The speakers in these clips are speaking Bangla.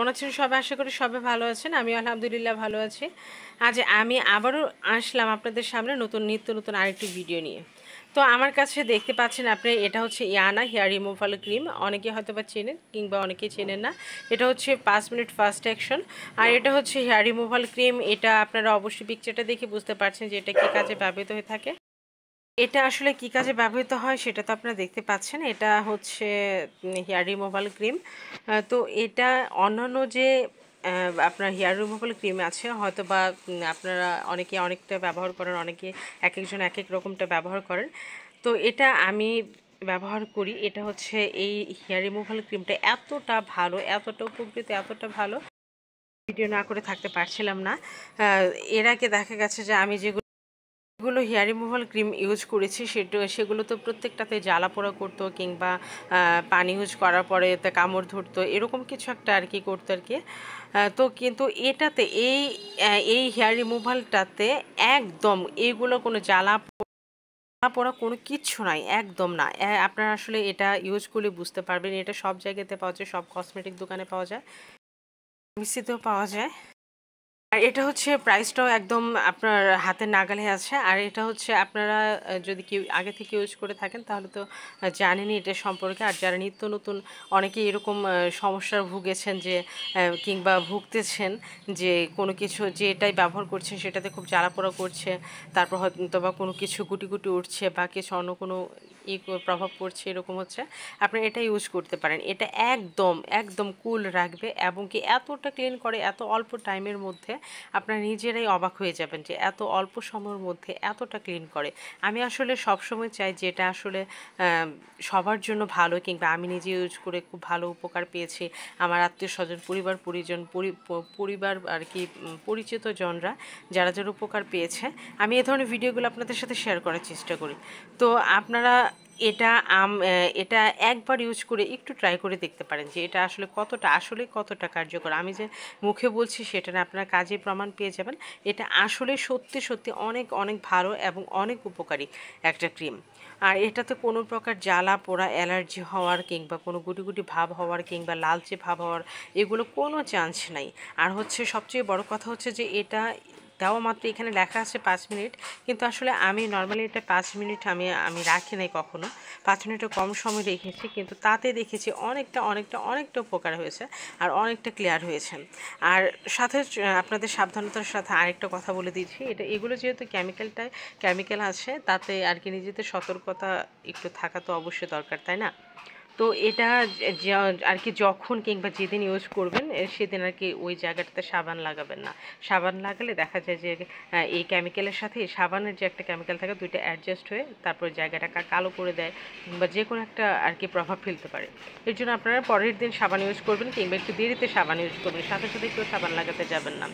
কেমন আছেন সবাই? আশা করি সবাই ভালো আছেন। আমি আলহামদুলিল্লাহ ভালো আছি। আজ আমি আবারও আসলাম আপনাদের সামনে নিত্য নতুন আরেকটি ভিডিও নিয়ে। তো আমার কাছে দেখতে পাচ্ছেন আপনি, এটা হচ্ছে ইয়ানা হেয়ার রিমুভাল ক্রিম। অনেকে হয়তো বা চেনেন কিংবা অনেকে চেনেন না। এটা হচ্ছে 5 মিনিট ফাস্ট অ্যাকশন। আর এটা হচ্ছে হেয়ার রিমুভাল ক্রিম। এটা আপনারা অবশ্যই পিকচারটা দেখে বুঝতে পারছেন যে এটা কী কাজে ব্যবহৃত হয়ে থাকে। এটা আসলে কি কাজে ব্যবহৃত হয় সেটা তো আপনারা দেখতে পাচ্ছেন। এটা হচ্ছে হেয়ার রিমুভাল ক্রিম। তো এটা অন্যান্য যে আপনার হেয়ার রিমুভাল ক্রিম আছে হয়তো বা আপনারা অনেকে অনেকটা ব্যবহার করেন, অনেকে এক একজন এক এক রকমটা ব্যবহার করেন। তো এটা আমি ব্যবহার করি। এটা হচ্ছে এই হেয়ার রিমুভাল ক্রিমটা এতটা ভালো, এতটা উপকৃত, এতটা ভালো, ভিডিও না করে থাকতে পারছিলাম না। এর আগে দেখা গেছে যে আমি যেগুলো হেয়ার রিমুভাল ক্রিম ইউজ করেছি সেগুলো তো প্রত্যেকটাতে জ্বালা পোড়া করতো কিংবা পানি ইউজ করার পরে এতে কামড় ধরতো, এরকম কিছু একটা আর কি করতো আর কি। তো কিন্তু এটাতে এই হেয়ার রিমুভালটাতে একদম এইগুলো কোনো জ্বালা পোড়া কোনো কিচ্ছু নাই, একদম না। আপনারা আসলে এটা ইউজ করলে বুঝতে পারবেন। এটা সব জায়গাতে পাওয়া যায়, সব কসমেটিক দোকানে পাওয়া যায়, মিক্সিতেও পাওয়া যায়। আর এটা হচ্ছে প্রাইসটাও একদম আপনার হাতের নাগালে আছে। আর এটা হচ্ছে আপনারা যদি কেউ আগে থেকে ইউজ করে থাকেন তাহলে তো জানেনই এটা সম্পর্কে। আর যারা নিত্য নতুন অনেকে এরকম সমস্যার ভুগেছেন যে কিংবা ভুগতেছেন যে কোনো কিছু যে এটাই ব্যবহার করছেন সেটাতে খুব জ্বালাপোড়া করছে, তারপর হয়তো বা কোনো কিছু গুটি গুটি উঠছে বা কিছু অন্য কোনো প্রভাব পড়ছে, এরকম হচ্ছে, আপনি এটা ইউজ করতে পারেন। এটা একদম একদম কুল রাখবে এবং কি এতটা ক্লিন করে এত অল্প টাইমের মধ্যে, আপনারা নিজেরাই অবাক হয়ে যাবেন যে এত অল্প সময়ের মধ্যে এতটা ক্লিন করে। আমি আসলে সবসময় চাই যে এটা আসলে সবার জন্য ভালো, কিংবা আমি নিজে ইউজ করে খুব ভালো উপকার পেয়েছি। আমার আত্মীয় স্বজন, পরিবার আর কি পরিচিত জনরা যারা যারা উপকার পেয়েছে, আমি এই ধরনের ভিডিওগুলো আপনাদের সাথে শেয়ার করার চেষ্টা করি। তো আপনারা এটা এটা একবার ইউজ করে একটু ট্রাই করে দেখতে পারেন যে এটা আসলে কতটা কার্যকর। আমি যে মুখে বলছি সেটা না, আপনারা কাজে প্রমাণ পেয়ে যাবেন। এটা আসলে সত্যি সত্যি অনেক অনেক ভালো এবং অনেক উপকারী একটা ক্রিম। আর এটাতে কোনো প্রকার জ্বালা পোড়া, অ্যালার্জি হওয়ার কিংবা কোনো গুটি গুটি ভাব হওয়ার কিংবা লালচে ভাব হওয়ার এগুলো কোনো চান্স নাই। আর হচ্ছে সবচেয়ে বড় কথা হচ্ছে যে এটা দেওয়া মাত্র এখানে লেখা আছে 5 মিনিট, কিন্তু আসলে আমি নর্মালি এটা 5 মিনিট আমি রাখি নাই কখনো। 5 মিনিটও কম সময় রেখেছি, কিন্তু তাতে দেখেছি অনেকটা উপকার হয়েছে আর অনেকটা ক্লিয়ার হয়েছে। আর সাথে আপনাদের সাবধানতার সাথে আরেকটা কথা বলে দিচ্ছি, এগুলো যেহেতু কেমিক্যাল আছে, তাতে আর কি নিজেদের সতর্কতা একটু থাকা তো অবশ্যই দরকার, তাই না? তো এটা আর কি যখন কিংবা যেদিন ইউজ করবেন সেদিন আর কি ওই জায়গাটাতে সাবান লাগাবেন না। সাবান লাগালে দেখা যায় যে এই কেমিক্যালের সাথে সাবানের যে একটা কেমিক্যাল থাকে, দুইটা অ্যাডজাস্ট হয়ে তারপর জায়গাটা কালো করে দেয় কিংবা যে কোনো একটা আর কি প্রভাব ফেলতে পারে। এর জন্য আপনারা পরের দিন সাবান ইউজ করবেন কিংবা একটু দেরিতে সাবান ইউজ করবেন, সাথে সাথে কেউ সাবান লাগাতে যাবেন না।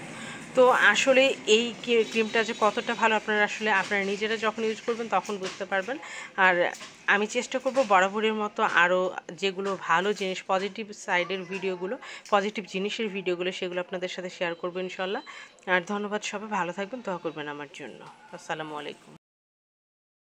তো আসলে এই ক্রিমটা যে কতটা ভালো আপনারা নিজেরা যখন ইউজ করবেন তখন বুঝতে পারবেন। আর আমি চেষ্টা করব বরাবরের মতো আরও যেগুলো ভালো জিনিস, পজিটিভ জিনিসের ভিডিওগুলো সেগুলো আপনাদের সাথে শেয়ার করবো ইনশাল্লাহ। আর ধন্যবাদ, সবাই ভালো থাকবেন, দোয়া করবেন আমার জন্য। আসসালামু আলাইকুম।